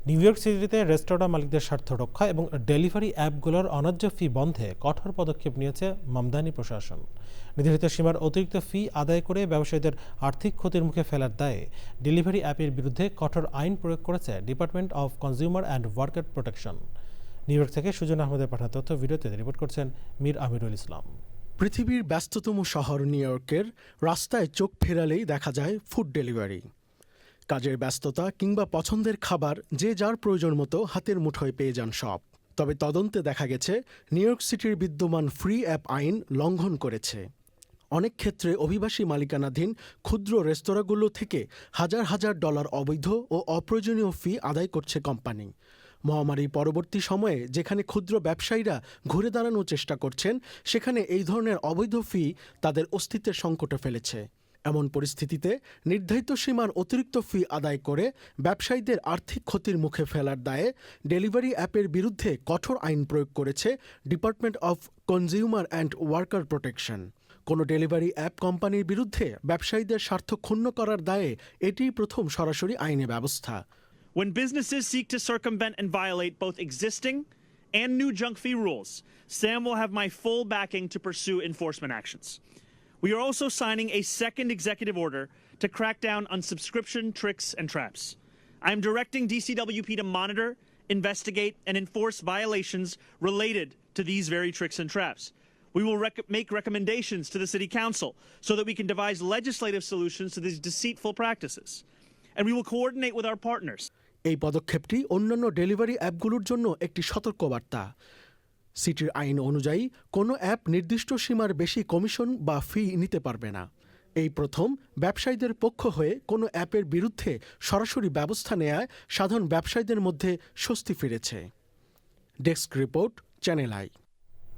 New York সিটিতে রেস্তোরাঁ মালিকদের স্বার্থ রক্ষা এবং ডেলিভারি অ্যাপগুলোর অন্যায্য ফি বন্ধে কঠোর পদক্ষেপ নিয়েছে মামদানি প্রশাসন। নির্ধারিত সীমার অতিরিক্ত ফি আদায় করে ব্যবসায়ীদের আর্থিক ক্ষতির মুখে ফেলার দায়ে ডেলিভারি অ্যাপের বিরুদ্ধে কঠোর আইন প্রয়োগ করেছে department of consumer and worker protection. New York থেকে সুজন আহমেদের পাঠানো তথ্য ভিডিওতে রিপোর্ট করছেন মীর আমিরুল ইসলাম। পৃথিবীর ব্যস্ততম শহর নিউ ইয়র্কের রাস্তায় চোখ ফেরালেই দেখা যায় ফুড ডেলিভারি। কাজের ব্যস্ততা কিংবা পছন্দের খাবার যে যার প্রয়োজন মতো হাতের মুঠোয় পেয়ে যান সব। তবে তদন্তে দেখা গেছে নিউ ইয়র্ক সিটির বিদ্যমান ফ্রি অ্যাপ আইন লঙ্ঘন করেছে। অনেক ক্ষেত্রে অভিবাসী মালিকানাধীন ক্ষুদ্র রেস্তোরাঁগুলো থেকে হাজার হাজার ডলার অবৈধ ও অপ্রয়োজনীয় ফি আদায় করছে কোম্পানি। মহামারী পরবর্তী সময়ে যেখানে ক্ষুদ্র ব্যবসায়ীরা ঘুরে দাঁড়ানোর চেষ্টা করছেন, সেখানে এই ধরনের অবৈধ ফি তাদের অস্তিত্বের সংকটে ফেলেছে। এমন পরিস্থিতিতে নির্ধারিত সীমার অতিরিক্ত ফি আদায় করে ব্যবসায়ীদের আর্থিক ক্ষতির মুখে ফেলার দায়ে ডেলিভারি অ্যাপের বিরুদ্ধে কঠোর আইন প্রয়োগ করেছে department of consumer and worker protection. কোনো ডেলিভারি অ্যাপ কোম্পানির বিরুদ্ধে ব্যবসায়ীদের স্বার্থ ক্ষুণ্ণ করার দায়ে এটিই প্রথম সরাসরি আইনি ব্যবস্থা। When businesses seek to circumvent and violate both existing and new junk fee rules, SAM will have my full backing to pursue enforcement actions. We are also signing a second executive order to crack down on subscription tricks and traps. I am directing DCWP to monitor, investigate, and enforce violations related to these very tricks and traps. We will make recommendations to the City Council so that we can devise legislative solutions to these deceitful practices. And we will coordinate with our partners. এই পদক্ষেপটি অন্যান্য delivery অ্যাপগুলোর জন্য একটি সতর্কবার্তা। সিটির আইন অনুযায়ী কোনো অ্যাপ নির্দিষ্ট সীমার বেশি কমিশন বা ফি নিতে পারবে না। এই প্রথম ব্যবসায়ীদের পক্ষ হয়ে কোনো অ্যাপের বিরুদ্ধে সরাসরি ব্যবস্থা নেয়ায় সাধারণ ব্যবসায়ীদের মধ্যে স্বস্তি ফিরেছে। Desk report, channel I.